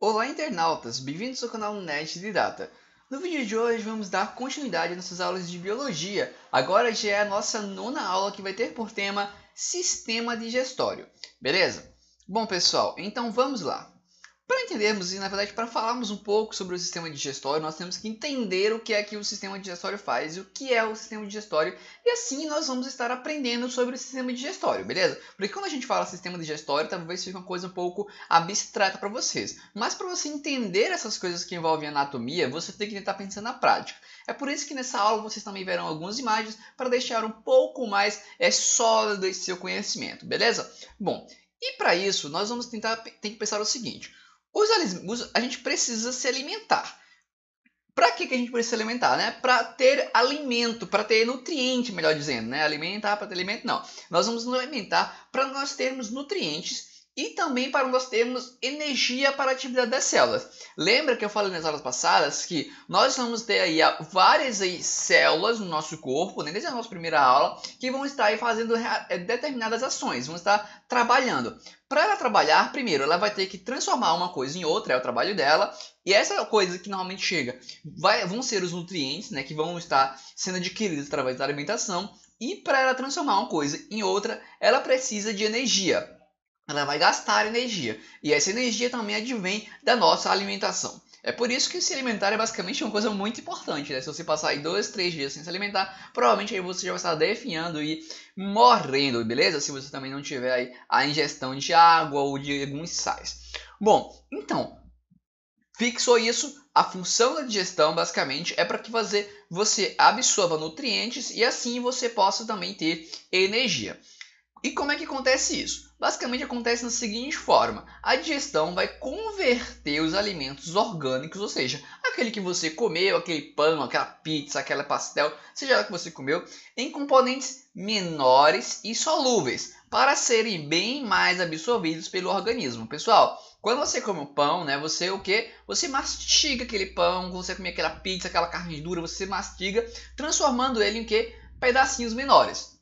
Olá, internautas! Bem-vindos ao canal Nerd de Data. No vídeo de hoje vamos dar continuidade às nossas aulas de biologia. Agora já é a nossa nona aula que vai ter por tema Sistema Digestório. Beleza? Bom, pessoal, então vamos lá. Para entendermos e, na verdade, para falarmos um pouco sobre o sistema digestório, nós temos que entender o que é que o sistema digestório faz e o que é o sistema digestório, e assim nós vamos estar aprendendo sobre o sistema digestório, beleza? Porque quando a gente fala sistema digestório, talvez fique uma coisa um pouco abstrata para vocês, mas para você entender essas coisas que envolvem anatomia, você tem que tentar pensar na prática. É por isso que nessa aula vocês também verão algumas imagens para deixar um pouco mais sólido esse seu conhecimento, beleza? Bom, e para isso nós vamos tem que pensar o seguinte. A gente precisa se alimentar. Para que a gente precisa se alimentar? Né? Para ter alimento, para ter nutriente, melhor dizendo. Né? Alimentar para ter alimento, não. Nós vamos nos alimentar para nós termos nutrientes e também para nós termos energia para a atividade das células. Lembra que eu falei nas aulas passadas que nós vamos ter aí várias células no nosso corpo, né, desde a nossa primeira aula, que vão estar aí fazendo determinadas ações, vão estar trabalhando. Para ela trabalhar, primeiro, ela vai ter que transformar uma coisa em outra, é o trabalho dela, e essa coisa que normalmente chega vão ser os nutrientes, né, que vão estar sendo adquiridos através da alimentação, e para ela transformar uma coisa em outra, ela precisa de energia. Ela vai gastar energia, e essa energia também advém da nossa alimentação. É por isso que se alimentar é basicamente uma coisa muito importante, né? Se você passar aí 2, 3 dias sem se alimentar, provavelmente aí você já vai estar definhando e morrendo, beleza? Se você também não tiver aí a ingestão de água ou de alguns sais. Bom, então, fixou isso, a função da digestão basicamente é para que você absorva nutrientes e assim você possa também ter energia. E como é que acontece isso? Basicamente acontece da seguinte forma: a digestão vai converter os alimentos orgânicos, ou seja, aquele que você comeu, aquele pão, aquela pizza, aquele pastel, seja lá que você comeu, em componentes menores e solúveis, para serem bem mais absorvidos pelo organismo. Pessoal, quando você come o pão, né, você o quê? Você mastiga aquele pão, quando você come aquela pizza, aquela carne dura, você mastiga, transformando ele em quê? Pedacinhos menores.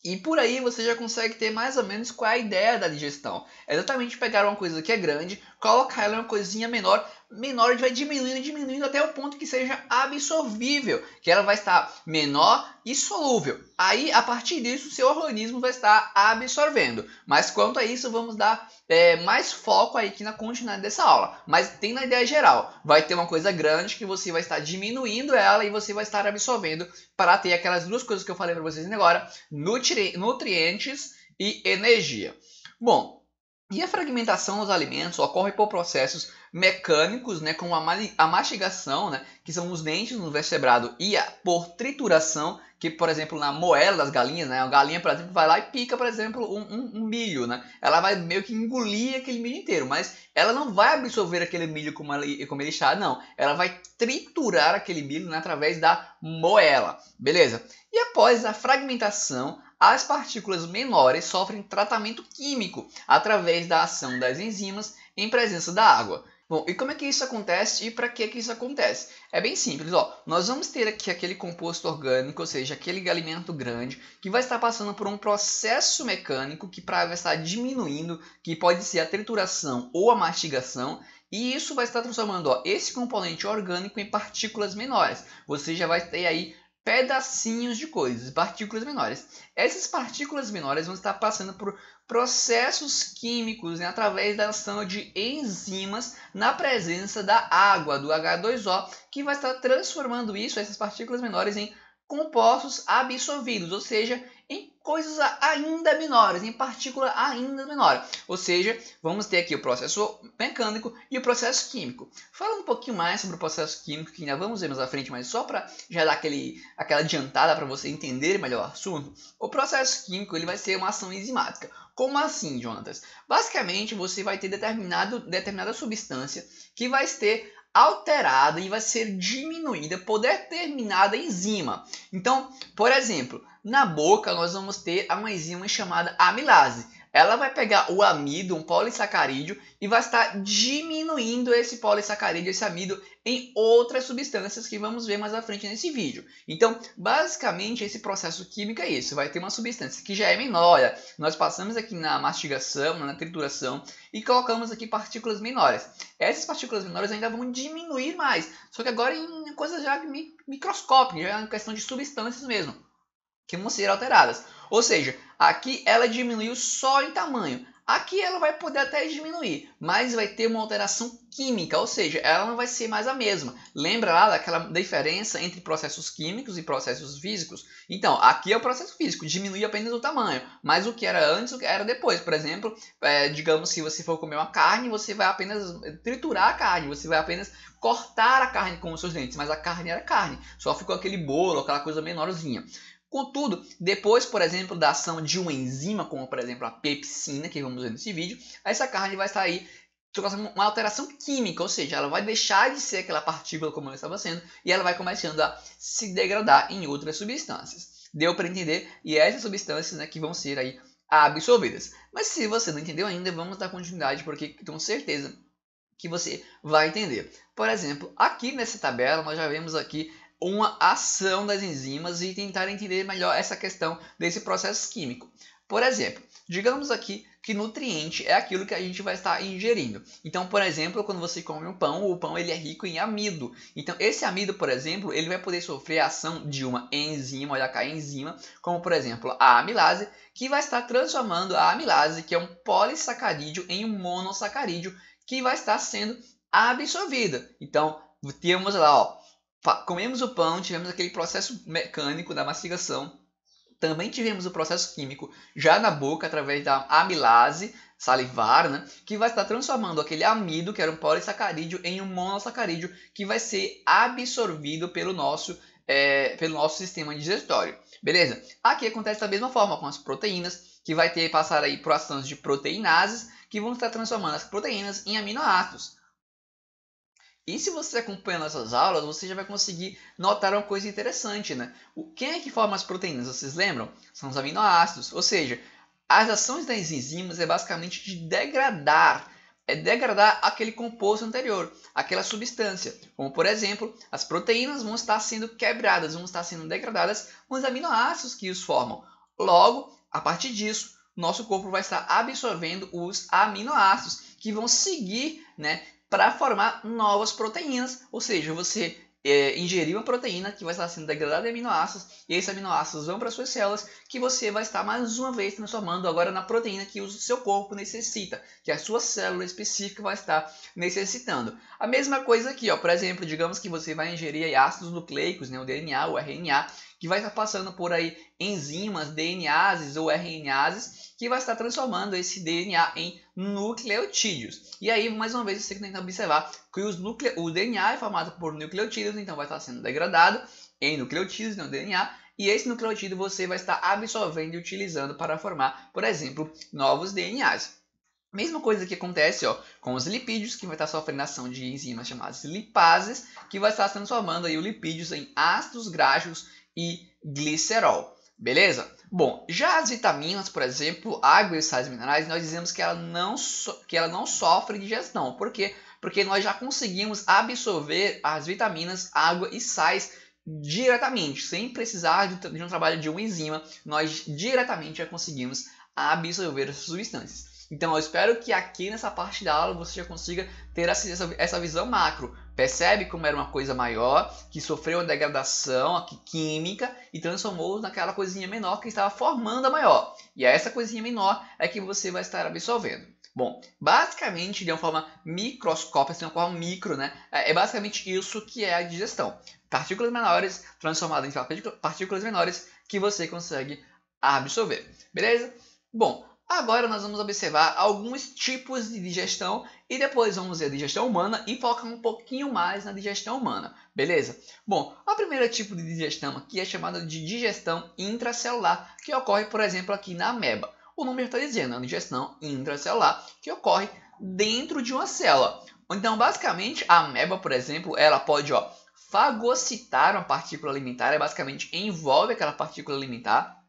E por aí você já consegue ter mais ou menos qual é a ideia da digestão. É exatamente pegar uma coisa que é grande, colocar ela em uma coisinha menor, a gente vai diminuindo até o ponto que seja absorvível, que ela vai estar menor e solúvel. Aí, a partir disso, o seu organismo vai estar absorvendo. Mas quanto a isso, vamos dar mais foco aí aqui na continuidade dessa aula. Mas tem na ideia geral, vai ter uma coisa grande que você vai estar diminuindo ela e você vai estar absorvendo para ter aquelas duas coisas que eu falei para vocês agora, nutrientes e energia. Bom, e a fragmentação dos alimentos ocorre por processos mecânicos, né, como a mastigação, né, que são os dentes no vertebrado, e por trituração, que, por exemplo, na moela das galinhas, né, a galinha, por exemplo, vai lá e pica, por exemplo, um milho. Né, ela vai meio que engolir aquele milho inteiro, mas ela não vai absorver aquele milho como ele está, não. Ela vai triturar aquele milho, né, através da moela, beleza? E após a fragmentação, as partículas menores sofrem tratamento químico através da ação das enzimas em presença da água. Bom, e como é que isso acontece e para que isso acontece? É bem simples, ó. Nós vamos ter aqui aquele composto orgânico, ou seja, aquele alimento grande, que vai estar passando por um processo mecânico que vai estar diminuindo, que pode ser a trituração ou a mastigação, e isso vai estar transformando esse componente orgânico em partículas menores. Você já vai ter aí pedacinhos de coisas, partículas menores. Essas partículas menores vão estar passando por processos químicos, né, através da ação de enzimas na presença da água, do H2O, que vai estar transformando essas partículas menores, em compostos absorvidos, ou seja, em coisas ainda menores, em partícula ainda menor. Ou seja, vamos ter aqui o processo mecânico e o processo químico. Falando um pouquinho mais sobre o processo químico, que ainda vamos ver mais à frente, mas só para já dar aquela adiantada para você entender melhor o assunto, o processo químico ele vai ser uma ação enzimática. Como assim, Jonatas? Basicamente, você vai ter determinada substância que vai ser alterada e vai ser diminuída por determinada enzima. Então, por exemplo, na boca nós vamos ter uma enzima chamada amilase. ela vai pegar o amido, um polissacarídeo, e vai estar diminuindo esse polissacarídeo, esse amido, em outras substâncias que vamos ver mais à frente nesse vídeo. Então, basicamente, esse processo químico é isso. Vai ter uma substância que já é menor. Olha, nós passamos aqui na mastigação, na trituração, e colocamos aqui partículas menores. Essas partículas menores ainda vão diminuir mais, só que agora em coisas já microscópicas, já é uma questão de substâncias mesmo, que vão ser alteradas. Ou seja, aqui ela diminuiu só em tamanho. Aqui ela vai poder até diminuir, mas vai ter uma alteração química, ou seja, ela não vai ser mais a mesma. Lembra lá daquela diferença entre processos químicos e processos físicos? Então, aqui é o processo físico, diminui apenas o tamanho, mas o que era antes, o que era depois. Por exemplo, digamos que você for comer uma carne, você vai apenas triturar a carne, você vai apenas cortar a carne com os seus dentes, mas a carne era carne, só ficou aquele bolo, aquela coisa menorzinha. Contudo, depois, por exemplo, da ação de uma enzima, como por exemplo a pepsina, que vamos ver nesse vídeo, essa carne vai estar aí causando uma alteração química, ou seja, ela vai deixar de ser aquela partícula como ela estava sendo e ela vai começando a se degradar em outras substâncias. Deu para entender? E essas substâncias, né, que vão ser aí absorvidas. Mas se você não entendeu ainda, vamos dar continuidade, porque tenho certeza que você vai entender. Por exemplo, aqui nessa tabela nós já vemos aqui uma ação das enzimas e tentar entender melhor essa questão desse processo químico. Por exemplo, digamos aqui que nutriente é aquilo que a gente vai estar ingerindo. Então, por exemplo, quando você come um pão, o pão ele é rico em amido. Então, esse amido, por exemplo, ele vai poder sofrer a ação de uma enzima, olha cá, enzima, como por exemplo a amilase, que vai estar transformando a amilase, que é um polissacarídeo, em um monossacarídeo, que vai estar sendo absorvida. Então, temos lá, ó, comemos o pão, tivemos aquele processo mecânico da mastigação, também tivemos o processo químico já na boca através da amilase salivar, né, que vai estar transformando aquele amido, que era um polissacarídeo, em um monossacarídeo, que vai ser absorvido pelo nosso sistema digestório. Beleza? Aqui acontece da mesma forma com as proteínas, que vai ter passar aí por ações de proteinases, que vão estar transformando as proteínas em aminoácidos. E se você acompanha nossas aulas, você já vai conseguir notar uma coisa interessante, né? Quem é que forma as proteínas? Vocês lembram? São os aminoácidos. Ou seja, as ações das enzimas é basicamente de degradar aquele composto anterior, aquela substância. Como, por exemplo, as proteínas vão estar sendo quebradas, vão estar sendo degradadas com os aminoácidos que os formam. Logo, a partir disso, nosso corpo vai estar absorvendo os aminoácidos que vão seguir, né, para formar novas proteínas, ou seja, você ingerir uma proteína que vai estar sendo degradada em aminoácidos, e esses aminoácidos vão para suas células, que você vai estar mais uma vez transformando agora na proteína que o seu corpo necessita, que a sua célula específica vai estar necessitando. A mesma coisa aqui, ó, por exemplo, digamos que você vai ingerir ácidos nucleicos, né, o DNA, o RNA, que vai estar passando por aí enzimas, DNases ou RNases, que vai estar transformando esse DNA em nucleotídeos. E aí, mais uma vez, você tem que observar que o DNA é formado por nucleotídeos, então vai estar sendo degradado em nucleotídeos, no DNA, e esse nucleotídeo você vai estar absorvendo e utilizando para formar, por exemplo, novos DNAs. Mesma coisa que acontece, ó, com os lipídios, que vai estar sofrendo ação de enzimas chamadas lipases, que vai estar transformando aí os lipídios em ácidos graxos e glicerol. Beleza? Bom, já as vitaminas, por exemplo, água e sais minerais, nós dizemos que ela não sofre digestão. Por quê? Porque nós já conseguimos absorver as vitaminas, água e sais diretamente, sem precisar de um trabalho de uma enzima, nós diretamente já conseguimos absorver essas substâncias. Então eu espero que aqui nessa parte da aula você já consiga ter essa visão macro. Percebe como era uma coisa maior, que sofreu uma degradação aqui, química, e transformou naquela coisinha menor que estava formando a maior. E essa coisinha menor é que você vai estar absorvendo. Bom, basicamente de uma forma microscópica, de uma forma micro, né? É basicamente isso que é a digestão. Partículas menores transformadas em partículas menores que você consegue absorver. Beleza? Bom, agora nós vamos observar alguns tipos de digestão e depois vamos ver a digestão humana e focar um pouquinho mais na digestão humana, beleza? Bom, o primeiro tipo de digestão aqui é chamada de digestão intracelular, que ocorre, por exemplo, aqui na ameba. O nome está dizendo, é uma digestão intracelular que ocorre dentro de uma célula. Então, basicamente, a ameba, por exemplo, ela pode fagocitar uma partícula alimentar, basicamente envolve aquela partícula alimentar,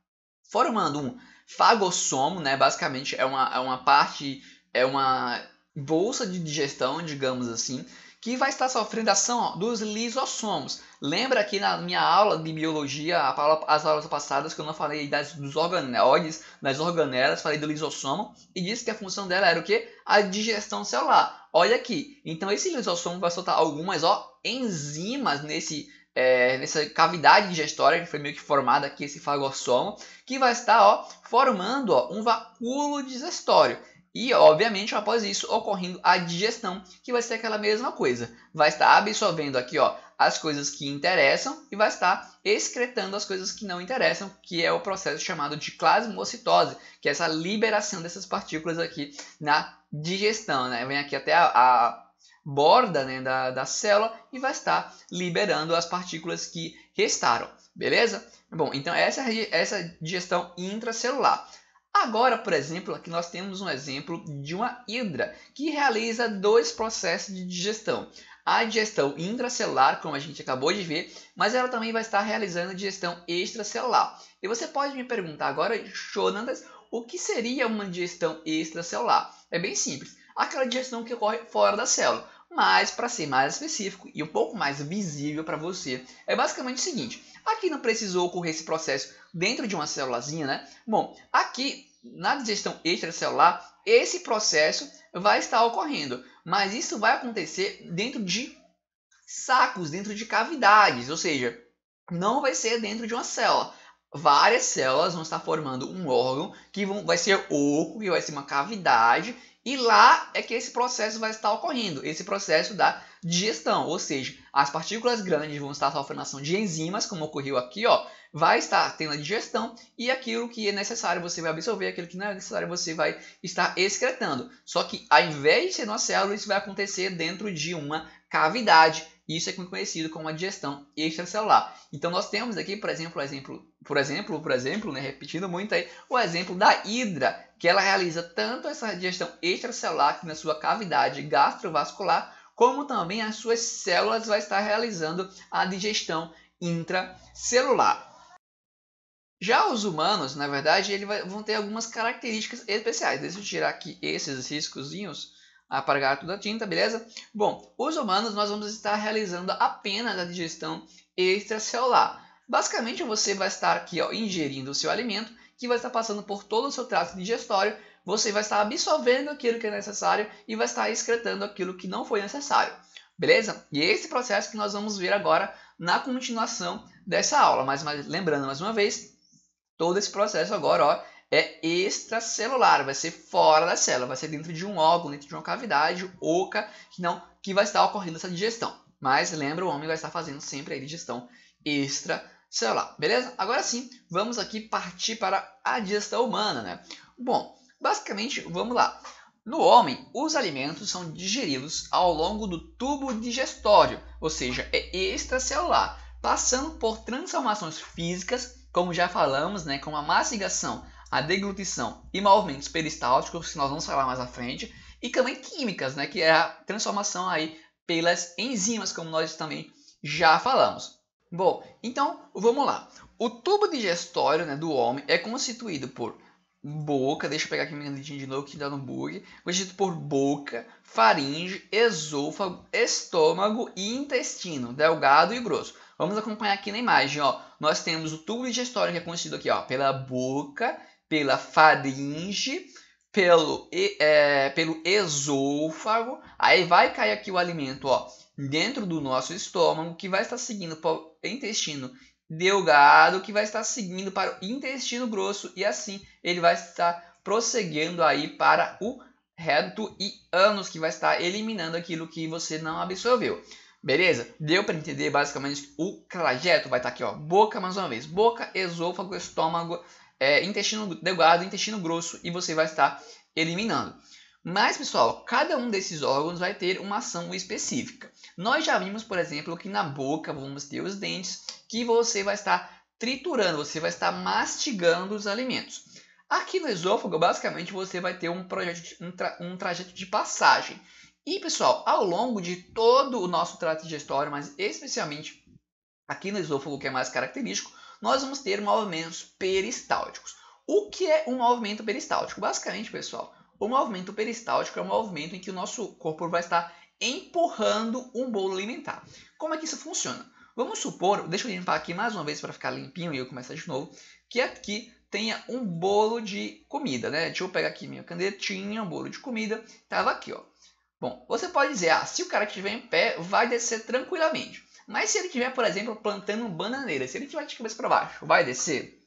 formando um fagossomo, né? Basicamente é uma parte, é uma bolsa de digestão, digamos assim, que vai estar sofrendo ação, ó, dos lisossomos. Lembra aqui na minha aula de biologia, as aulas passadas, que eu não falei dos organelles, das organelas, falei do lisossomo e disse que a função dela era o quê? A digestão celular. Olha aqui, então esse lisossomo vai soltar algumas, ó, enzimas nessa cavidade digestória que foi meio que formada aqui, esse fagossomo, que vai estar, ó, formando, ó, um vacúolo digestório. E, obviamente, após isso, ocorrendo a digestão, que vai ser aquela mesma coisa. Vai estar absorvendo aqui, ó, as coisas que interessam e vai estar excretando as coisas que não interessam, que é o processo chamado de plasmocitose, que é essa liberação dessas partículas aqui na digestão, né? Vem aqui até a borda, né, da célula e vai estar liberando as partículas que restaram, beleza? Bom, então essa digestão intracelular. Agora, por exemplo, aqui nós temos um exemplo de uma hidra que realiza dois processos de digestão. A digestão intracelular, como a gente acabou de ver, mas ela também vai estar realizando a digestão extracelular. E você pode me perguntar agora, Jonatas, o que seria uma digestão extracelular? É bem simples, aquela digestão que ocorre fora da célula. Mas, para ser mais específico e um pouco mais visível para você, é basicamente o seguinte: aqui não precisou ocorrer esse processo dentro de uma célulazinha, né? Bom, aqui na digestão extracelular, esse processo vai estar ocorrendo, mas isso vai acontecer dentro de sacos, dentro de cavidades, ou seja, não vai ser dentro de uma célula. Várias células vão estar formando um órgão que vai ser oco, que vai ser uma cavidade, e lá é que esse processo vai estar ocorrendo, esse processo da digestão, ou seja, as partículas grandes vão estar sofrendo ação de enzimas, como ocorreu aqui, ó, vai estar tendo a digestão e aquilo que é necessário você vai absorver, aquilo que não é necessário você vai estar excretando. Só que ao invés de ser uma célula, isso vai acontecer dentro de uma cavidade. Isso é conhecido como a digestão extracelular. Então nós temos aqui, por exemplo, né, repetindo muito aí, o exemplo da hidra, que ela realiza tanto essa digestão extracelular aqui na sua cavidade gastrovascular, como também as suas células vai estar realizando a digestão intracelular. Já os humanos, na verdade, vão ter algumas características especiais. Deixa eu tirar aqui esses riscozinhos, apagar toda a tinta, beleza? Bom, os humanos nós vamos estar realizando apenas a digestão extracelular. Basicamente, você vai estar aqui, ó, ingerindo o seu alimento, que vai estar passando por todo o seu trato digestório, você vai estar absorvendo aquilo que é necessário e vai estar excretando aquilo que não foi necessário, beleza? E é esse processo que nós vamos ver agora na continuação dessa aula. Mas lembrando mais uma vez, todo esse processo agora, ó, é extracelular, vai ser fora da célula, vai ser dentro de um órgão, dentro de uma cavidade oca, que vai estar ocorrendo essa digestão. Mas lembra, o homem vai estar fazendo sempre a digestão extracelular, beleza? Agora sim, vamos aqui partir para a digestão humana, né? Bom, basicamente, vamos lá. No homem, os alimentos são digeridos ao longo do tubo digestório, ou seja, é extracelular, passando por transformações físicas, como já falamos, né, como a mastigação, a deglutição e movimentos peristálticos, que nós vamos falar mais à frente, e também químicas, né, que é a transformação aí pelas enzimas, como nós também já falamos. Bom, então vamos lá. O tubo digestório, né, do homem é constituído por boca, deixa eu pegar aqui minha listinha de novo que dá no bug, constituído por boca, faringe, esôfago, estômago e intestino, delgado e grosso. Vamos acompanhar aqui na imagem, ó. Nós temos o tubo digestório que é constituído aqui, ó, pela boca, pela faringe, pelo esôfago. Aí vai cair aqui o alimento, ó, dentro do nosso estômago, que vai estar seguindo para o intestino delgado, que vai estar seguindo para o intestino grosso, e assim ele vai estar prosseguindo aí para o reto e ânus, que vai estar eliminando aquilo que você não absorveu. Beleza? Deu para entender basicamente o trajeto? Vai estar aqui, ó, boca mais uma vez. Boca, esôfago, estômago, intestino delgado, intestino grosso, e você vai estar eliminando. Mas, pessoal, cada um desses órgãos vai ter uma ação específica. Nós já vimos, por exemplo, que na boca vamos ter os dentes, que você vai estar triturando, você vai estar mastigando os alimentos. Aqui no esôfago, basicamente, você vai ter um trajeto de passagem. E, pessoal, ao longo de todo o nosso trato digestório, mas especialmente aqui no esôfago, que é mais característico, nós vamos ter movimentos peristálticos. O que é um movimento peristáltico? Basicamente, pessoal, o movimento peristáltico é um movimento em que o nosso corpo vai estar empurrando um bolo alimentar. Como é que isso funciona? Vamos supor, deixa eu limpar aqui mais uma vez para ficar limpinho e eu começar de novo, que aqui tenha um bolo de comida, né? Deixa eu pegar aqui minha canetinha, um bolo de comida, estava aqui, ó. Bom, você pode dizer, se o cara estiver em pé, vai descer tranquilamente. Mas se ele estiver, por exemplo, plantando bananeira, se ele estiver de cabeça para baixo, vai descer?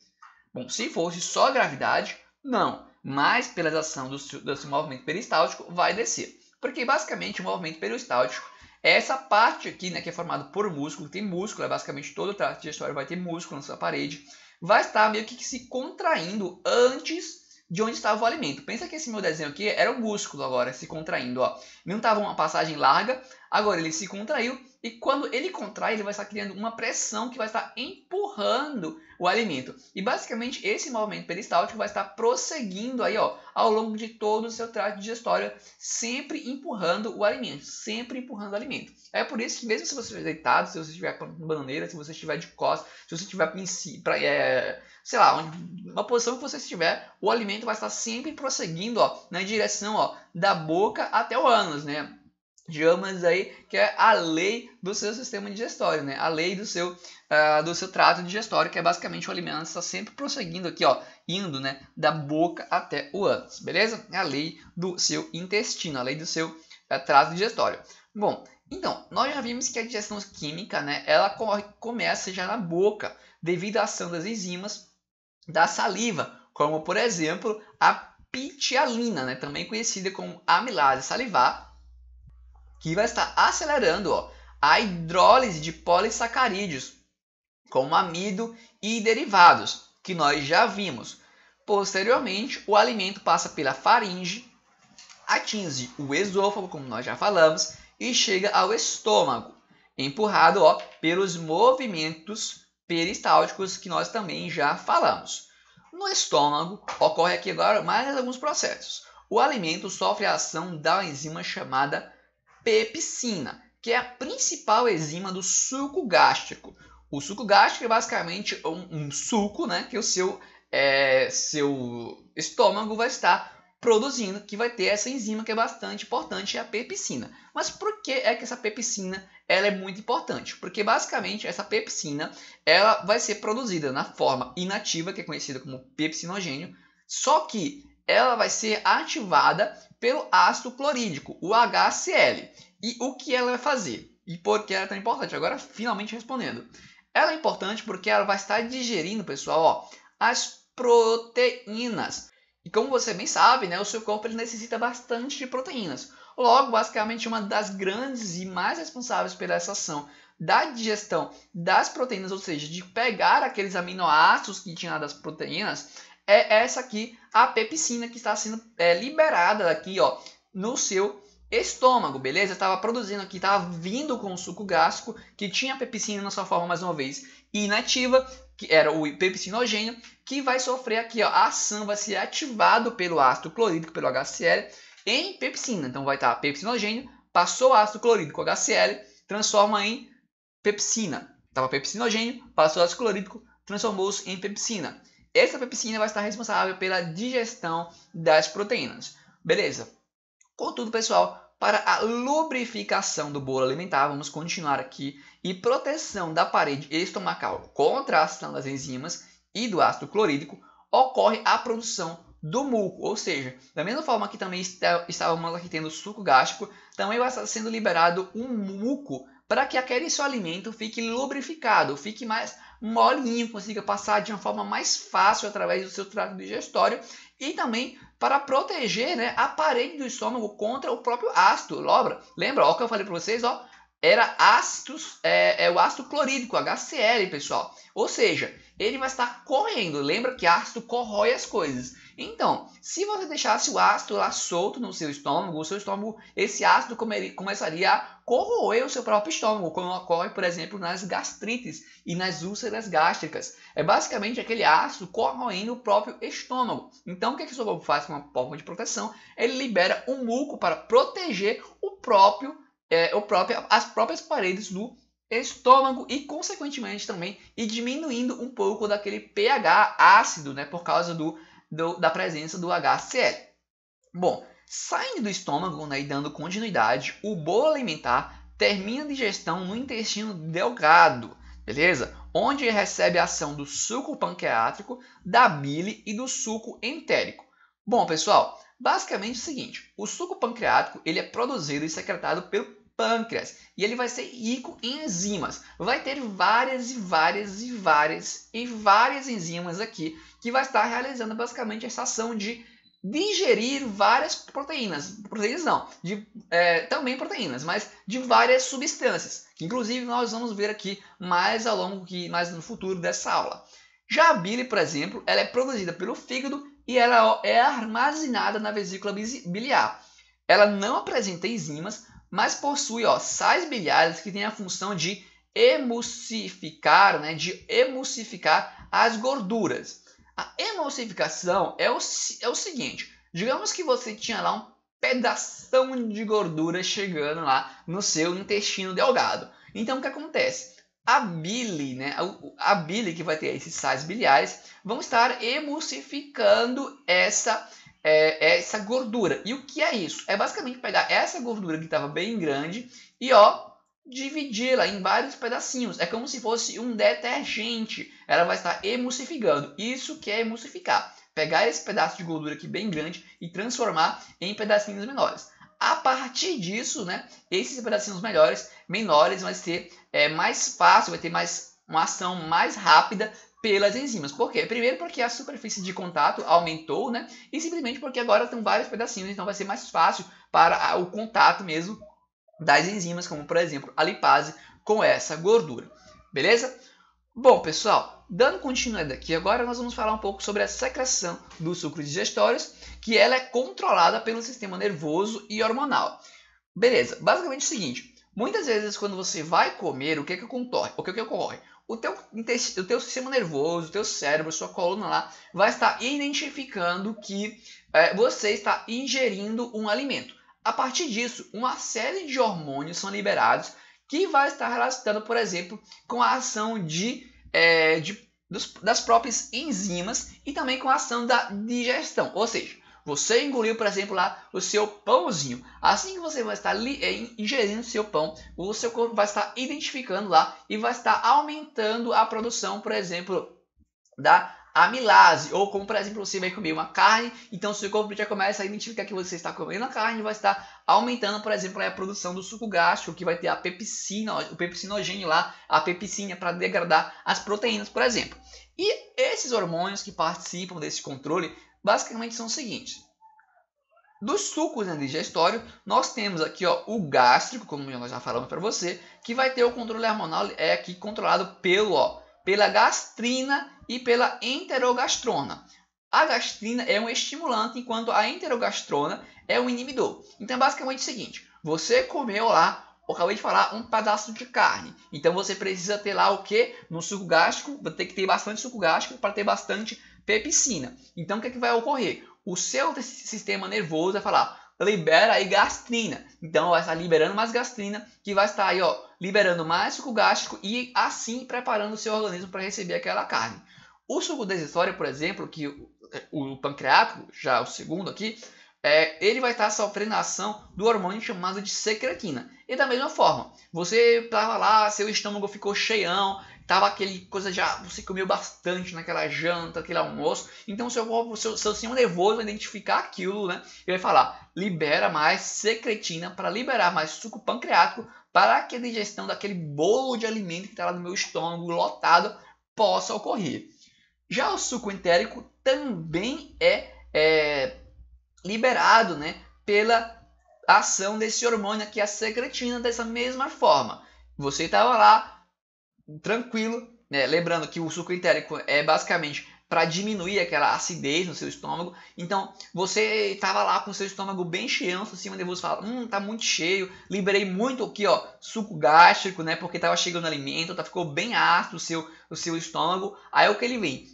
Bom, se fosse só gravidade, não. Mas pela ação desse movimento peristáltico, vai descer. Porque basicamente o movimento peristáltico é essa parte aqui, né, que é formado por músculo, tem músculo, basicamente todo o trato digestório vai ter músculo na sua parede, vai estar meio que se contraindo antes de onde estava o alimento. Pensa que esse meu desenho aqui era o músculo agora se contraindo, ó. Não estava uma passagem larga, agora ele se contraiu e quando ele contrai, ele vai estar criando uma pressão que vai estar empurrando o alimento. E basicamente esse movimento peristáltico vai estar prosseguindo aí, ó, ao longo de todo o seu trato digestório, sempre empurrando o alimento, sempre empurrando o alimento. É por isso que mesmo se você estiver deitado, se você estiver com bananeira, se você estiver de costas, se você estiver sei lá, uma posição que você estiver, o alimento vai estar sempre prosseguindo, ó, na direção, ó, da boca até o ânus, né? Digamos aí que é a lei do seu sistema digestório, né? A lei do seu trato digestório, que é basicamente o alimento está sempre prosseguindo aqui, ó, indo, né, da boca até o ânus, beleza? É a lei do seu intestino, a lei do seu trato digestório. Bom, então, nós já vimos que a digestão química, né, ela começa já na boca, devido à ação das enzimas da saliva, como, por exemplo, a pitialina, né, também conhecida como amilase salivar, que vai estar acelerando, ó, a hidrólise de polissacarídeos, como amido e derivados, que nós já vimos. Posteriormente, o alimento passa pela faringe, atinge o esôfago, como nós já falamos, e chega ao estômago, empurrado, ó, pelos movimentos peristálticos que nós também já falamos. No estômago, ocorre aqui agora mais alguns processos. O alimento sofre a ação da enzima chamada pepsina, que é a principal enzima do suco gástrico. O suco gástrico é basicamente um suco, né, que o seu estômago vai estar produzindo, que vai ter essa enzima que é bastante importante, é a pepsina. Mas por que é que essa pepsina ela é muito importante? Porque basicamente essa pepsina ela vai ser produzida na forma inativa, que é conhecida como pepsinogênio, só que ela vai ser ativada pelo ácido clorídrico, o HCl. E o que ela vai fazer? E por que ela é tão importante? Agora, finalmente respondendo. Ela é importante porque ela vai estar digerindo, pessoal, ó, as proteínas. E como você bem sabe, né, o seu corpo ele necessita bastante de proteínas. Logo, basicamente, uma das grandes e mais responsáveis pela essa ação da digestão das proteínas, ou seja, de pegar aqueles aminoácidos que tinha das proteínas, é essa aqui, a pepsina, que está sendo liberada aqui, ó, no seu estômago, beleza? Estava produzindo aqui, estava vindo com o suco gástrico, que tinha a pepsina na sua forma, mais uma vez, inativa, que era o pepsinogênio, que vai sofrer aqui, ó, a ação vai ser ativado pelo ácido clorídrico, pelo HCl, em pepsina. Então vai estar pepsinogênio, passou o ácido clorídrico, HCl, transforma em pepsina. Estava pepsinogênio, passou o ácido clorídrico, transformou-se em pepsina. Essa pepsina vai estar responsável pela digestão das proteínas. Beleza? Contudo, pessoal, para a lubrificação do bolo alimentar, vamos continuar aqui, e proteção da parede estomacal contra a ação das enzimas e do ácido clorídrico, ocorre a produção do muco, ou seja, da mesma forma que também estávamos aqui tendo suco gástrico, também vai estar sendo liberado um muco para que aquele seu alimento fique lubrificado, fique mais molinho, consiga passar de uma forma mais fácil através do seu trato digestório e também para proteger, né, a parede do estômago contra o próprio ácido. Lembra o que eu falei para vocês? Ó, era o ácido clorídrico, HCl, pessoal. Ou seja, ele vai estar corroendo. Lembra que ácido corrói as coisas. Então, se você deixasse o ácido lá solto no seu estômago, esse ácido começaria a corroer o seu próprio estômago, como ocorre, por exemplo, nas gastrites e nas úlceras gástricas. É basicamente aquele ácido corroendo o próprio estômago. Então, o que o seu corpo faz com uma forma de proteção? Ele libera um muco para proteger as próprias paredes do estômago e, consequentemente, também diminuindo um pouco daquele pH ácido, né, por causa do da presença do HCl. Bom, saindo do estômago, né, e dando continuidade, o bolo alimentar termina a digestão no intestino delgado, beleza? Onde recebe a ação do suco pancreático, da bile e do suco entérico. Bom, pessoal, basicamente é o seguinte, o suco pancreático ele é produzido e secretado pelo pâncreas e ele vai ser rico em enzimas. Vai ter várias enzimas aqui que vai estar realizando basicamente essa ação de digerir várias proteínas, também proteínas, mas de várias substâncias, que inclusive nós vamos ver aqui mais mais no futuro dessa aula. Já a bile, por exemplo, ela é produzida pelo fígado e ela é armazenada na vesícula biliar. Ela não apresenta enzimas, mas possui sais biliares que têm a função de emulsificar, as gorduras. A emulsificação é o seguinte, digamos que você tinha lá um pedação de gordura chegando lá no seu intestino delgado. Então o que acontece? A bile, a bile que vai ter esses sais biliares, vão estar emulsificando essa gordura. E o que é isso? É basicamente pegar essa gordura que estava bem grande e dividi-la em vários pedacinhos. É como se fosse um detergente. Ela vai estar emulsificando. Isso que é emulsificar. Pegar esse pedaço de gordura aqui bem grande e transformar em pedacinhos menores. A partir disso, esses pedacinhos menores vai ser mais fácil, vai ter uma ação mais rápida pelas enzimas. Por quê? Primeiro porque a superfície de contato aumentou, e simplesmente porque agora tem vários pedacinhos, então vai ser mais fácil para o contato mesmo das enzimas, como por exemplo a lipase com essa gordura. Beleza? Bom, pessoal, dando continuidade aqui, agora nós vamos falar um pouco sobre a secreção dos sucos digestórios, que ela é controlada pelo sistema nervoso e hormonal. Beleza, basicamente é o seguinte, muitas vezes quando você vai comer, o que ocorre? O teu sistema nervoso, o teu cérebro, sua coluna lá, vai estar identificando que você está ingerindo um alimento. A partir disso, uma série de hormônios são liberados que vai estar relacionado, por exemplo, com a ação das próprias enzimas e também com a ação da digestão. Ou seja, você engoliu, por exemplo, lá o seu pãozinho. Assim que você vai estar ingerindo o seu pão, o seu corpo vai estar identificando lá e vai estar aumentando a produção, por exemplo, da amilase, ou como por exemplo você vai comer uma carne, então seu corpo já começa a identificar que você está comendo a carne e vai estar aumentando, por exemplo, a produção do suco gástrico, que vai ter a pepsina, o pepsinogênio lá, a pepsina para degradar as proteínas, por exemplo. E esses hormônios que participam desse controle, basicamente são os seguintes. Dos sucos digestório, nós temos aqui o gástrico, como nós já falamos para você, que vai ter o controle hormonal aqui controlado pela gastrina e pela enterogastrona. A gastrina é um estimulante, enquanto a enterogastrona é um inibidor. Então, basicamente é o seguinte, você comeu lá, eu acabei de falar, um pedaço de carne. Então, você precisa ter lá o que? No suco gástrico, vai ter que ter bastante suco gástrico para ter bastante pepsina. Então, o que é que vai ocorrer? O seu sistema nervoso vai falar, libera aí gastrina. Então, vai estar liberando mais gastrina, que vai estar aí, liberando mais suco gástrico e assim preparando o seu organismo para receber aquela carne. O suco digestório, por exemplo, que o pancreático, já o segundo aqui, ele vai estar sofrendo a ação do hormônio chamado de secretina. E da mesma forma, você estava lá, seu estômago ficou cheião, tava aquele coisa você comeu bastante naquela janta, aquele almoço, então seu corpo, seu sistema nervoso vai identificar aquilo, e vai falar, libera mais secretina para liberar mais suco pancreático para que a digestão daquele bolo de alimento que está lá no meu estômago lotado possa ocorrer. Já o suco entérico também é liberado, pela ação desse hormônio aqui, a secretina, dessa mesma forma. Você estava lá tranquilo, lembrando que o suco entérico é basicamente para diminuir aquela acidez no seu estômago. Então, você estava lá com o seu estômago bem cheio, seu sistema nervoso fala, tá muito cheio, liberei muito aqui, suco gástrico, porque estava chegando alimento, ficou bem ácido o seu estômago. Aí o que ele vem?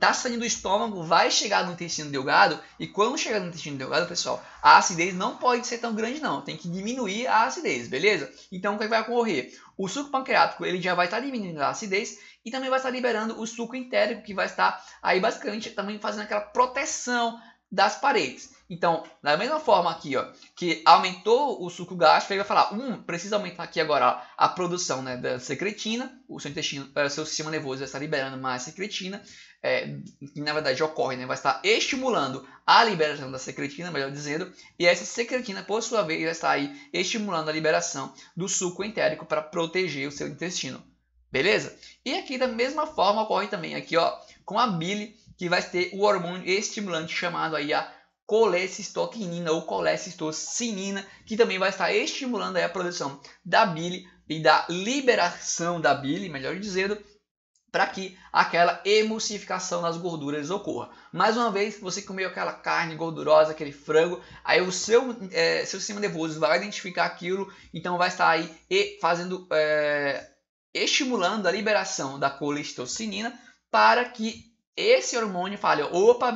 Tá saindo do estômago, vai chegar no intestino delgado, e quando chegar no intestino delgado, pessoal, a acidez não pode ser tão grande não, tem que diminuir a acidez, beleza? Então, o que vai ocorrer? O suco pancreático ele já vai estar diminuindo a acidez e também vai estar liberando o suco entérico, que vai estar aí basicamente também fazendo aquela proteção das paredes. Então, da mesma forma aqui, ó, que aumentou o suco gástrico, ele vai falar, precisa aumentar aqui agora a produção, né, da secretina, o seu intestino, o seu sistema nervoso vai estar liberando mais secretina, que na verdade ocorre, né, vai estar estimulando a liberação da secretina, melhor dizendo, e essa secretina, por sua vez, vai estar aí estimulando a liberação do suco entérico para proteger o seu intestino. Beleza? E aqui da mesma forma ocorre também aqui, ó, com a bile, que vai ter o hormônio estimulante chamado aí a colecistoquinina ou colecistocinina, que também vai estar estimulando aí a produção da bile e da liberação da bile, melhor dizendo, para que aquela emulsificação nas gorduras ocorra. Mais uma vez, você comeu aquela carne gordurosa, aquele frango, aí o seu sistema nervoso vai identificar aquilo, então vai estar aí estimulando a liberação da colecistocinina para que esse hormônio fale, opa,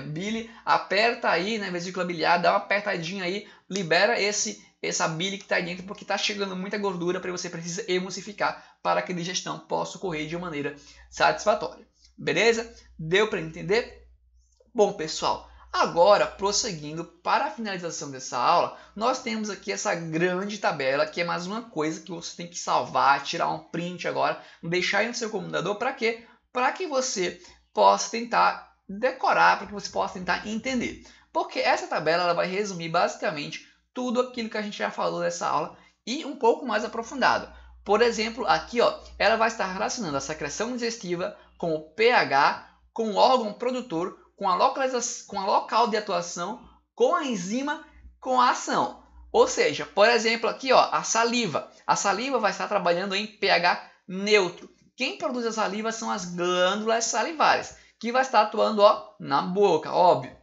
bile, aperta aí, né, vesícula biliar, dá uma apertadinha aí, libera essa bile que está aí dentro, porque está chegando muita gordura para você precisa emulsificar para que a digestão possa ocorrer de maneira satisfatória. Beleza? Deu para entender? Bom, pessoal, agora prosseguindo para a finalização dessa aula, nós temos aqui essa grande tabela, que é mais uma coisa que você tem que salvar, tirar um print agora, deixar aí no seu computador, para quê? Para que você possa tentar decorar, para que você possa tentar entender. Porque essa tabela ela vai resumir basicamente tudo aquilo que a gente já falou nessa aula e um pouco mais aprofundado. Por exemplo, aqui ó, ela vai estar relacionando a secreção digestiva com o pH, com o órgão produtor, com a local de atuação, com a enzima, com a ação. Ou seja, por exemplo, aqui ó, a saliva. A saliva vai estar trabalhando em pH neutro. Quem produz a saliva são as glândulas salivares, que vai estar atuando ó, na boca, óbvio,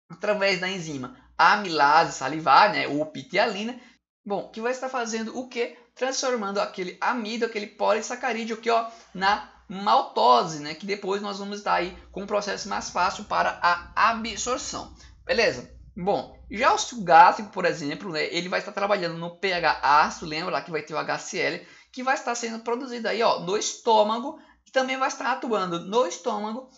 através da enzima amilase salivar, né, ou pitialina, bom, que vai estar fazendo o que? Transformando aquele amido, aquele polissacarídeo aqui ó, na maltose, né, que depois nós vamos estar aí com um processo mais fácil para a absorção. Beleza? Bom, já o suco gástrico, por exemplo, né, ele vai estar trabalhando no pH ácido, lembra lá que vai ter o HCl, que vai estar sendo produzido aí ó, no estômago, e também vai estar atuando no estômago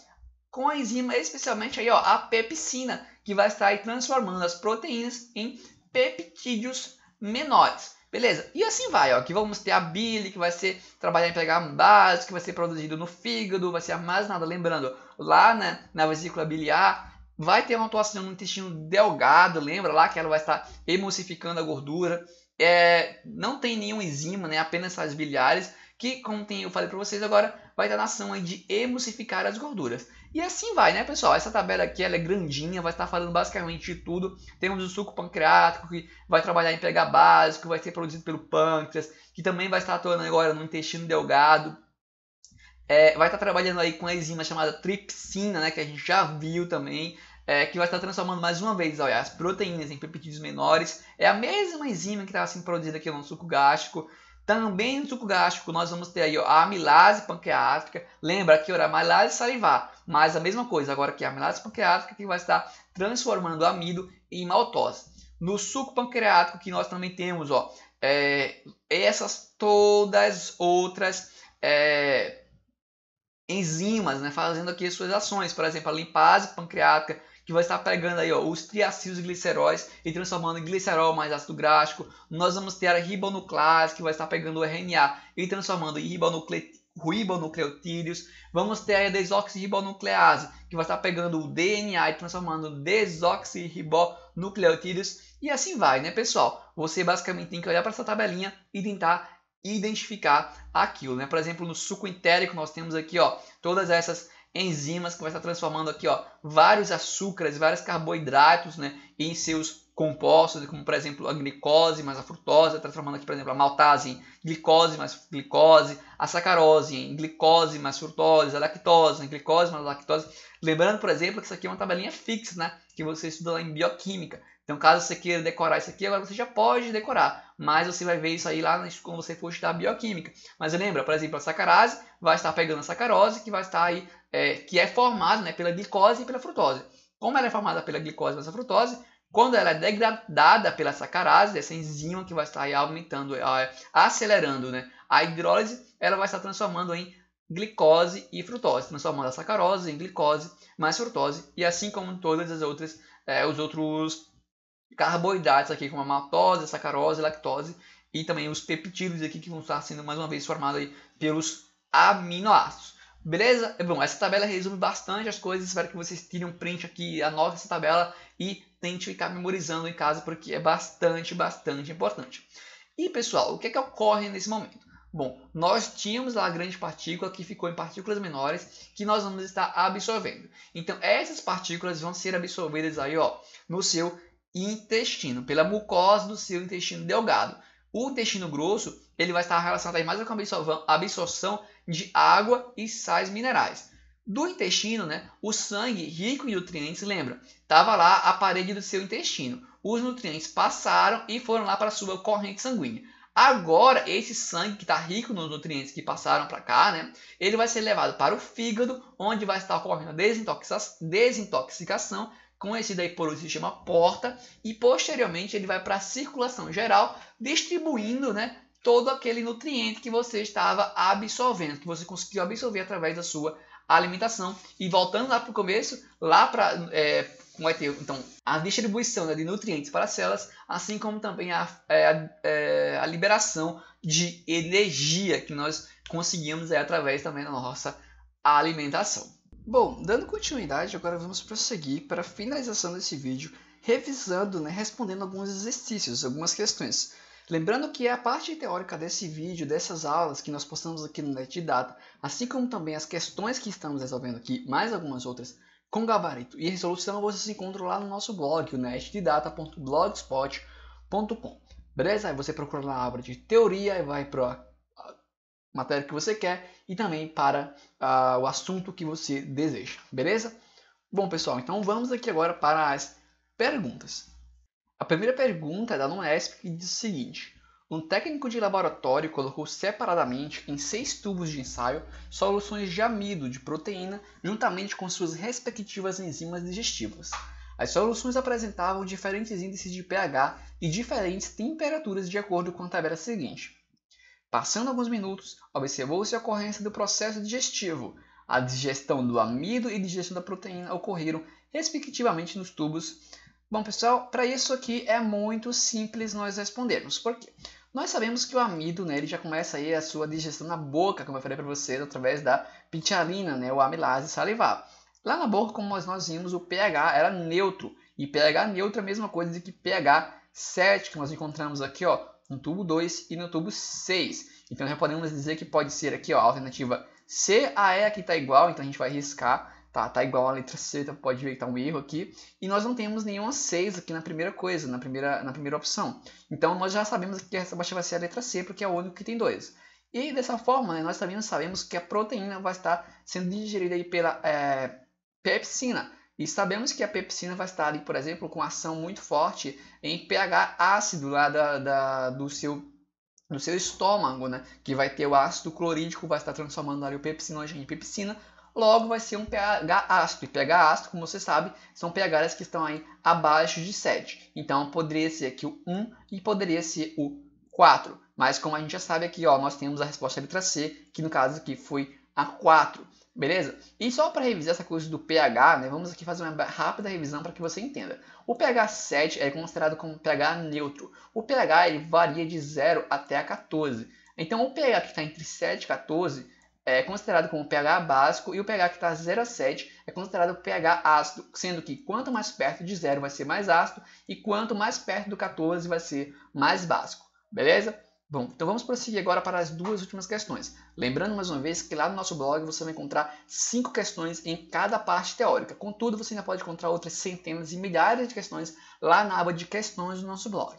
com a enzima, especialmente aí ó, a pepsina, que vai estar aí transformando as proteínas em peptídeos menores. Beleza? E assim vai, ó. Aqui vamos ter a bile, que vai ser trabalhar em pH básico, que vai ser produzido no fígado, vai ser armazenado, lembrando, lá né, na vesícula biliar. Vai ter uma atuação no intestino delgado, lembra lá que ela vai estar emulsificando a gordura. Não tem nenhuma enzima, né, apenas as biliares, que, como eu falei para vocês agora, vai estar na ação aí de emulsificar as gorduras. E assim vai, né, pessoal? Essa tabela aqui ela é grandinha, vai estar falando basicamente de tudo. Temos o suco pancreático, que vai trabalhar em pH básico, vai ser produzido pelo pâncreas, que também vai estar atuando agora no intestino delgado. Vai estar trabalhando aí com a enzima chamada tripsina, né, que a gente já viu também. Que vai estar transformando mais uma vez olha, as proteínas em peptídeos menores. É a mesma enzima que estava sendo produzida aqui no suco gástrico. Também no suco gástrico nós vamos ter aí ó, a amilase pancreática. Lembra que era a amilase salivar, mas a mesma coisa agora que a amilase pancreática que vai estar transformando o amido em maltose. No suco pancreático que nós também temos ó, essas todas outras enzimas, né, fazendo aqui as suas ações. Por exemplo, a lipase pancreática, que vai estar pegando aí ó, os triacilgliceróis e transformando em glicerol mais ácido gráfico. Nós vamos ter a ribonuclease, que vai estar pegando o RNA e transformando em ribonucleotídeos. Vamos ter a desoxirribonuclease, que vai estar pegando o DNA e transformando em desoxirribonucleotídeos. E assim vai, né, pessoal? Você basicamente tem que olhar para essa tabelinha e tentar identificar aquilo, né? Por exemplo, no suco entérico nós temos aqui ó, todas essas enzimas que vai estar transformando aqui ó, vários açúcares, vários carboidratos né, em seus compostos, como por exemplo a glicose mais a frutose, transformando aqui por exemplo a maltase em glicose mais glicose, a sacarose em glicose mais frutose, a lactose em glicose mais lactose. Lembrando, por exemplo, que isso aqui é uma tabelinha fixa, né, que você estuda lá em bioquímica. Então, caso você queira decorar isso aqui, agora você já pode decorar, mas você vai ver isso aí lá quando você for estudar bioquímica. Mas lembra, por exemplo, a sacarase vai estar pegando a sacarose, que vai estar aí, que é formada né, pela glicose e pela frutose. Como ela é formada pela glicose e pela frutose, quando ela é degradada pela sacarase, essa enzima que vai estar aí aumentando, acelerando né, a hidrólise, ela vai estar transformando em glicose e frutose, transformando a sacarose em glicose mais frutose, e assim como todas as outras, os outros carboidratos aqui, como a maltose, a sacarose, a lactose, e também os peptídeos aqui que vão estar sendo mais uma vez formados aí pelos aminoácidos. Beleza? Bom, essa tabela resume bastante as coisas. Espero que vocês tirem um print aqui, anotem essa tabela e tente ficar memorizando em casa, porque é bastante importante. E pessoal, o que ocorre nesse momento? Bom, nós tínhamos lá a grande partícula que ficou em partículas menores que nós vamos estar absorvendo. Então essas partículas vão ser absorvidas aí, ó, no seu intestino, pela mucosa do seu intestino delgado. O intestino grosso ele vai estar relacionado aí mais com a absorção de água e sais minerais. Do intestino, né, o sangue rico em nutrientes, lembra, estava lá a parede do seu intestino. Os nutrientes passaram e foram lá para a sua corrente sanguínea. Agora, esse sangue que está rico nos nutrientes que passaram para cá, né, ele vai ser levado para o fígado, onde vai estar ocorrendo a desintoxicação, conhecida aí por o sistema porta, e posteriormente ele vai para a circulação geral, distribuindo, né, todo aquele nutriente que você estava absorvendo, que você conseguiu absorver através da sua alimentação. E voltando lá para o começo, lá para vai ter então a distribuição, né, de nutrientes para as células, assim como também a liberação de energia que nós conseguimos através também da nossa alimentação. Bom, dando continuidade, agora vamos prosseguir para a finalização desse vídeo, revisando, né, respondendo alguns exercícios, algumas questões. Lembrando que a parte teórica desse vídeo, dessas aulas que nós postamos aqui no NetData, assim como também as questões que estamos resolvendo aqui, mais algumas outras, com gabarito e resolução, vocês encontram lá no nosso blog, o netdata.blogspot.com. Beleza? Aí você procura na aba de teoria e vai para a matéria que você quer e também para o assunto que você deseja. Beleza? Bom, pessoal, então vamos aqui agora para as perguntas. A primeira pergunta é da Unesp que diz o seguinte: um técnico de laboratório colocou separadamente em 6 tubos de ensaio soluções de amido de proteína juntamente com suas respectivas enzimas digestivas. As soluções apresentavam diferentes índices de pH e diferentes temperaturas de acordo com a tabela seguinte. Passando alguns minutos, observou-se a ocorrência do processo digestivo. A digestão do amido e a digestão da proteína ocorreram respectivamente nos tubos. Bom, pessoal, para isso aqui é muito simples nós respondermos. Por quê? Nós sabemos que o amido, né, ele já começa aí a sua digestão na boca, como eu falei para vocês, através da pitialina, né, ou amilase salivar. Lá na boca, como nós vimos, o pH era neutro. E pH neutro é a mesma coisa de que pH 7, que nós encontramos aqui, ó, no tubo 2 e no tubo 6. Então já podemos dizer que pode ser aqui, ó, a alternativa C, a E aqui está igual, então a gente vai riscar. Tá igual a letra C, então pode ver que está um erro aqui. E nós não temos nenhuma 6 aqui na primeira coisa, na primeira opção. Então nós já sabemos que essa baixa vai ser a letra C, porque é o único que tem 2. E dessa forma, né, nós também sabemos que a proteína vai estar sendo digerida aí pela pepsina. E sabemos que a pepsina vai estar ali, por exemplo, com ação muito forte em pH ácido lá do seu estômago, né? Que vai ter o ácido clorídrico, vai estar transformando ali o pepsinogênio em pepsina. Logo vai ser um pH ácido. E pH ácido, como você sabe, são pHs que estão aí abaixo de 7. Então poderia ser aqui o 1 e poderia ser o 4. Mas como a gente já sabe aqui, ó, nós temos a resposta letra C, que no caso aqui foi a 4. Beleza? E só para revisar essa coisa do pH, né, vamos aqui fazer uma rápida revisão para que você entenda. O pH 7 é considerado como pH neutro. O pH ele varia de 0 até 14. Então o pH que está entre 7 e 14 é considerado como pH básico, e o pH que está 0 a 7 é considerado pH ácido, sendo que quanto mais perto de 0 vai ser mais ácido e quanto mais perto do 14 vai ser mais básico. Beleza? Bom, então vamos prosseguir agora para as duas últimas questões. Lembrando mais uma vez que lá no nosso blog você vai encontrar 5 questões em cada parte teórica. Contudo, você ainda pode encontrar outras centenas e milhares de questões lá na aba de questões do nosso blog.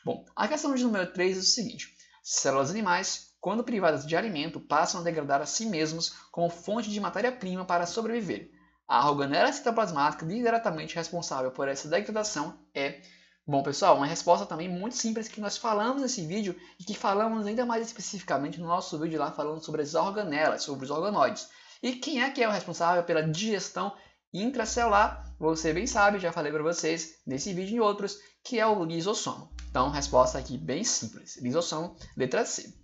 Bom, a questão de número 3 é o seguinte: células animais, quando privadas de alimento, passam a degradar a si mesmos como fonte de matéria-prima para sobreviver. A organela citoplasmática diretamente responsável por essa degradação é... Bom, pessoal, uma resposta também muito simples que nós falamos nesse vídeo e que falamos ainda mais especificamente no nosso vídeo lá falando sobre as organelas, sobre os organoides. E quem é que é o responsável pela digestão intracelular? Você bem sabe, já falei para vocês nesse vídeo e outros, que é o lisossomo. Então, resposta aqui bem simples. Lisossomo, letra C.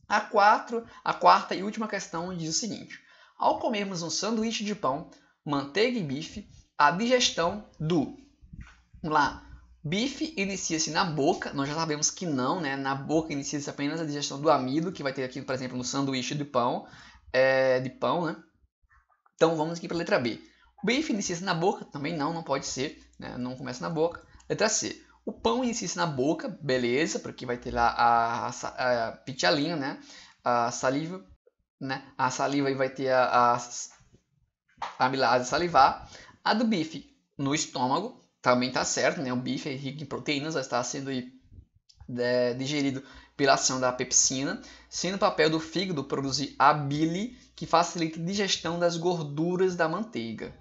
A quarta e última questão diz o seguinte: ao comermos um sanduíche de pão, manteiga e bife, a digestão do... Vamos lá. Bife inicia-se na boca, nós já sabemos que não, né? Na boca inicia-se apenas a digestão do amido, que vai ter aqui, por exemplo, no sanduíche de pão, né? Então vamos aqui para a letra B. O bife inicia-se na boca, também não pode ser, né? Não começa na boca. Letra C. O pão inicia-se na boca, beleza, porque vai ter lá a pitialina, né? A saliva, né? A saliva e vai ter a amilase salivar. A do bife no estômago, também está certo, né? O bife é rico em proteínas, vai estar sendo digerido pela ação da pepsina, sendo o papel do fígado produzir a bile, que facilita a digestão das gorduras da manteiga.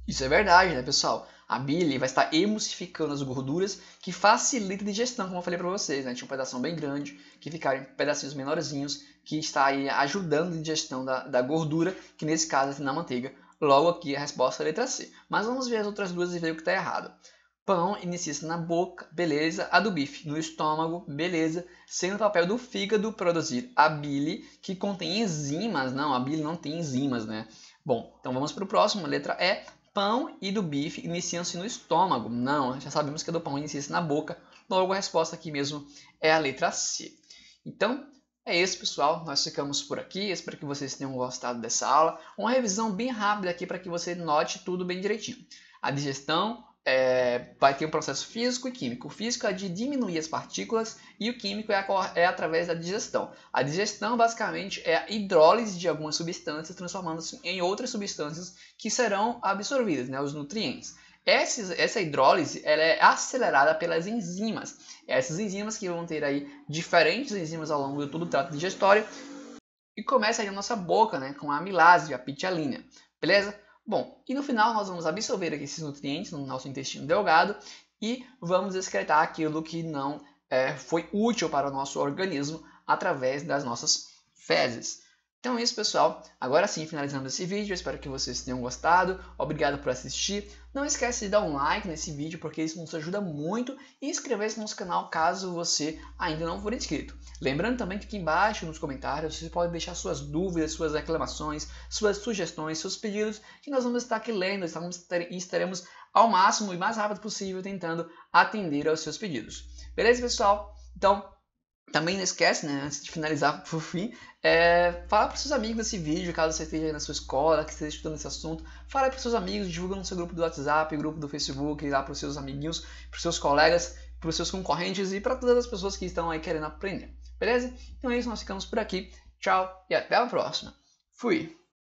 Isso é verdade, né, pessoal? A bile vai estar emulsificando as gorduras, que facilita a digestão, como eu falei para vocês, né? Tinha um pedaço bem grande, que ficaram em pedacinhos menorzinhos, que está aí ajudando a digestão da gordura, que nesse caso é na manteiga. Logo aqui a resposta é a letra C. Mas vamos ver as outras duas e ver o que está errado. Pão inicia-se na boca, beleza. A do bife no estômago, beleza. Sendo o papel do fígado produzir a bile, que contém enzimas. Não, a bile não tem enzimas, né? Bom, então vamos para o próximo, letra E. Pão e do bife iniciam-se no estômago. Não, já sabemos que a do pão inicia-se na boca. Logo a resposta aqui mesmo é a letra C. Então, é isso, pessoal. Nós ficamos por aqui. Espero que vocês tenham gostado dessa aula. Uma revisão bem rápida aqui para que você note tudo bem direitinho. A digestão vai ter um processo físico e químico. O físico é de diminuir as partículas e o químico é através da digestão. A digestão, basicamente, é a hidrólise de algumas substâncias, transformando-se em outras substâncias que serão absorvidas, né, os nutrientes. Essa hidrólise ela é acelerada pelas enzimas. Essas enzimas que vão ter aí diferentes enzimas ao longo de todo o trato digestório. E começa aí a nossa boca, né, com a amilase, a pitialina. Beleza? Bom, e no final nós vamos absorver aqui esses nutrientes no nosso intestino delgado e vamos excretar aquilo que não foi útil para o nosso organismo através das nossas fezes. Então é isso, pessoal. Agora sim, finalizando esse vídeo, eu espero que vocês tenham gostado. Obrigado por assistir. Não esquece de dar um like nesse vídeo, porque isso nos ajuda muito. E inscrever-se no nosso canal, caso você ainda não for inscrito. Lembrando também que aqui embaixo, nos comentários, você pode deixar suas dúvidas, suas reclamações, suas sugestões, seus pedidos, que nós vamos estar aqui lendo e estaremos ao máximo e mais rápido possível tentando atender aos seus pedidos. Beleza, pessoal? Então, também não esquece, né, antes de finalizar por fim, fala para os seus amigos desse vídeo, caso você esteja aí na sua escola, que esteja estudando esse assunto, fala para os seus amigos, divulga no seu grupo do WhatsApp, grupo do Facebook, lá para os seus amiguinhos, para os seus colegas, para os seus concorrentes e para todas as pessoas que estão aí querendo aprender. Beleza? Então é isso, nós ficamos por aqui. Tchau e até a próxima. Fui!